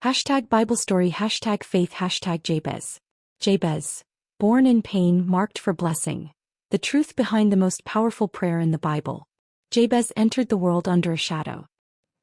Hashtag Bible story, hashtag faith, hashtag Jabez. Jabez, born in pain, marked for blessing. The truth behind the most powerful prayer in the Bible. Jabez entered the world under a shadow.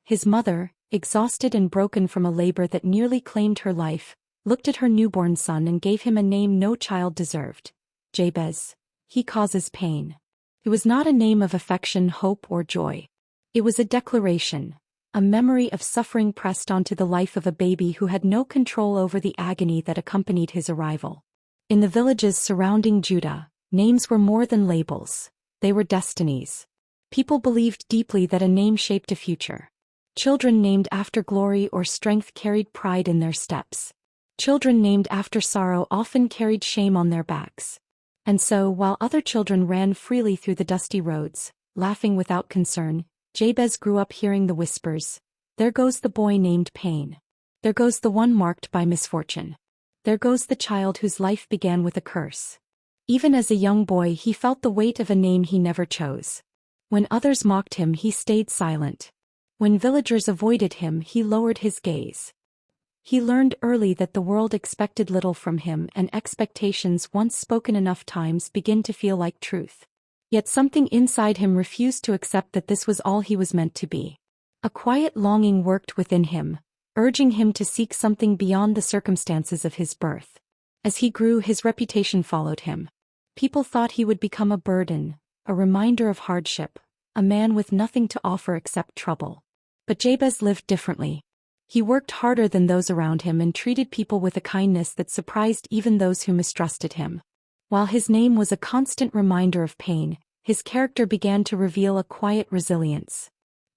His mother, exhausted and broken from a labor that nearly claimed her life, looked at her newborn son and gave him a name no child deserved. Jabez. He causes pain. It was not a name of affection, hope, or joy. It was a declaration, a memory of suffering pressed onto the life of a baby who had no control over the agony that accompanied his arrival. In the villages surrounding Judah, names were more than labels. They were destinies. People believed deeply that a name shaped a future. Children named after glory or strength carried pride in their steps. Children named after sorrow often carried shame on their backs. And so, while other children ran freely through the dusty roads, laughing without concern, Jabez grew up hearing the whispers, "There goes the boy named Pain. There goes the one marked by misfortune. There goes the child whose life began with a curse." Even as a young boy, he felt the weight of a name he never chose. When others mocked him, he stayed silent. When villagers avoided him, he lowered his gaze. He learned early that the world expected little from him, and expectations once spoken enough times begin to feel like truth. Yet something inside him refused to accept that this was all he was meant to be. A quiet longing worked within him, urging him to seek something beyond the circumstances of his birth. As he grew, his reputation followed him. People thought he would become a burden, a reminder of hardship, a man with nothing to offer except trouble. But Jabez lived differently. He worked harder than those around him and treated people with a kindness that surprised even those who mistrusted him. While his name was a constant reminder of pain, his character began to reveal a quiet resilience.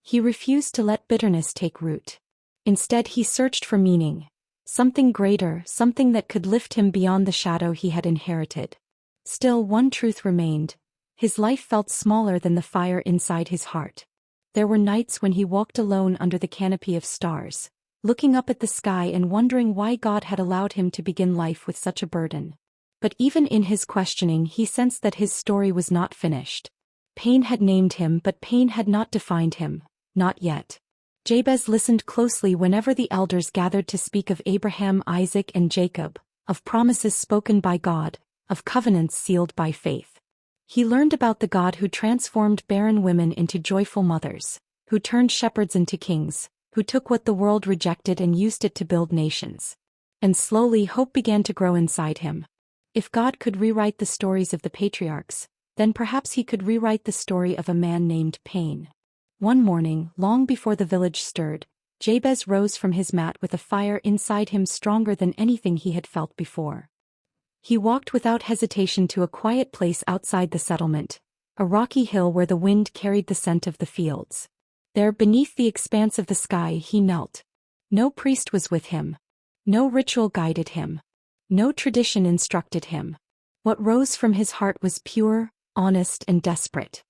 He refused to let bitterness take root. Instead, he searched for meaning, something greater, something that could lift him beyond the shadow he had inherited. Still, one truth remained. His life felt smaller than the fire inside his heart. There were nights when he walked alone under the canopy of stars, looking up at the sky and wondering why God had allowed him to begin life with such a burden. But even in his questioning, he sensed that his story was not finished. Pain had named him, but pain had not defined him, not yet. Jabez listened closely whenever the elders gathered to speak of Abraham, Isaac, and Jacob, of promises spoken by God, of covenants sealed by faith. He learned about the God who transformed barren women into joyful mothers, who turned shepherds into kings, who took what the world rejected and used it to build nations. And slowly hope began to grow inside him. If God could rewrite the stories of the patriarchs, then perhaps he could rewrite the story of a man named Pain. One morning, long before the village stirred, Jabez rose from his mat with a fire inside him stronger than anything he had felt before. He walked without hesitation to a quiet place outside the settlement, a rocky hill where the wind carried the scent of the fields. There, beneath the expanse of the sky, he knelt. No priest was with him. No ritual guided him. No tradition instructed him. What rose from his heart was pure, honest, and desperate.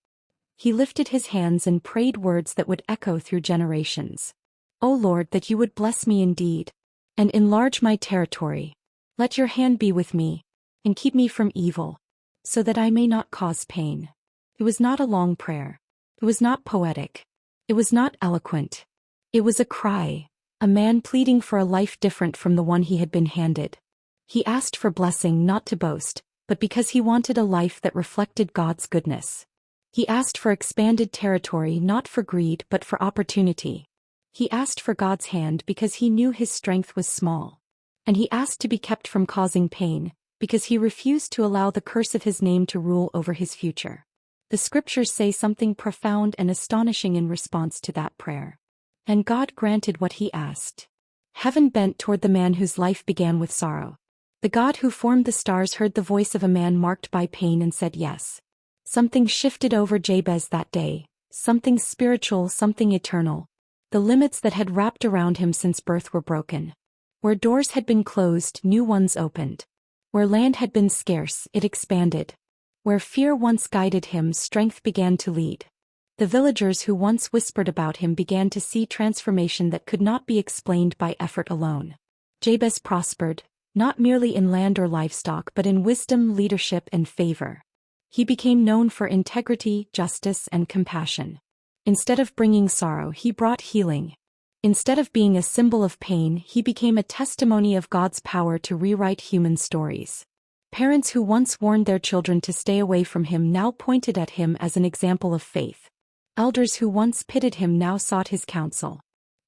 He lifted his hands and prayed words that would echo through generations. "O Lord, that you would bless me indeed, and enlarge my territory. Let your hand be with me, and keep me from evil, so that I may not cause pain." It was not a long prayer. It was not poetic. It was not eloquent. It was a cry, a man pleading for a life different from the one he had been handed. He asked for blessing not to boast, but because he wanted a life that reflected God's goodness. He asked for expanded territory not for greed but for opportunity. He asked for God's hand because he knew his strength was small. And he asked to be kept from causing pain, because he refused to allow the curse of his name to rule over his future. The scriptures say something profound and astonishing in response to that prayer. And God granted what he asked. Heaven bent toward the man whose life began with sorrow. The God who formed the stars heard the voice of a man marked by pain and said yes. Something shifted over Jabez that day, something spiritual, something eternal. The limits that had wrapped around him since birth were broken. Where doors had been closed, new ones opened. Where land had been scarce, it expanded. Where fear once guided him, strength began to lead. The villagers who once whispered about him began to see transformation that could not be explained by effort alone. Jabez prospered, not merely in land or livestock but in wisdom, leadership, and favor. He became known for integrity, justice, and compassion. Instead of bringing sorrow, he brought healing. Instead of being a symbol of pain, he became a testimony of God's power to rewrite human stories. Parents who once warned their children to stay away from him now pointed at him as an example of faith. Elders who once pitied him now sought his counsel.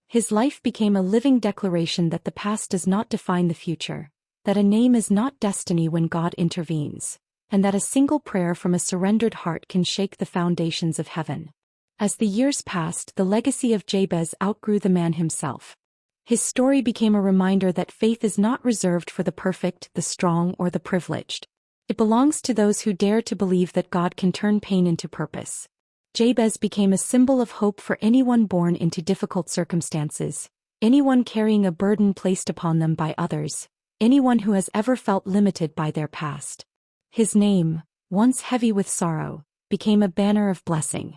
His life became a living declaration that the past does not define the future, that a name is not destiny when God intervenes, and that a single prayer from a surrendered heart can shake the foundations of heaven. As the years passed, the legacy of Jabez outgrew the man himself. His story became a reminder that faith is not reserved for the perfect, the strong, or the privileged. It belongs to those who dare to believe that God can turn pain into purpose. Jabez became a symbol of hope for anyone born into difficult circumstances, anyone carrying a burden placed upon them by others, anyone who has ever felt limited by their past. His name, once heavy with sorrow, became a banner of blessing.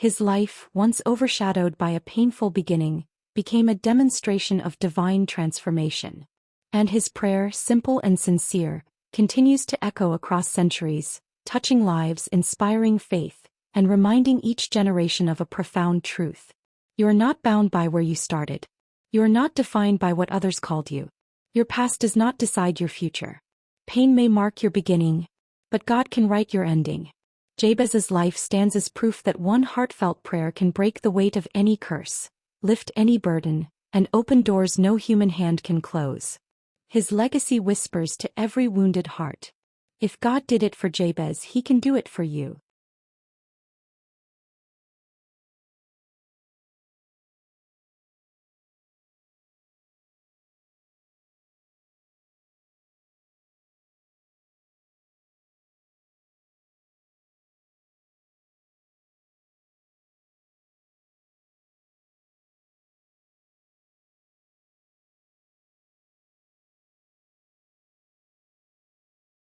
His life, once overshadowed by a painful beginning, became a demonstration of divine transformation. And his prayer, simple and sincere, continues to echo across centuries, touching lives, inspiring faith, and reminding each generation of a profound truth. You are not bound by where you started. You are not defined by what others called you. Your past does not decide your future. Pain may mark your beginning, but God can write your ending. Jabez's life stands as proof that one heartfelt prayer can break the weight of any curse, lift any burden, and open doors no human hand can close. His legacy whispers to every wounded heart, if God did it for Jabez, he can do it for you.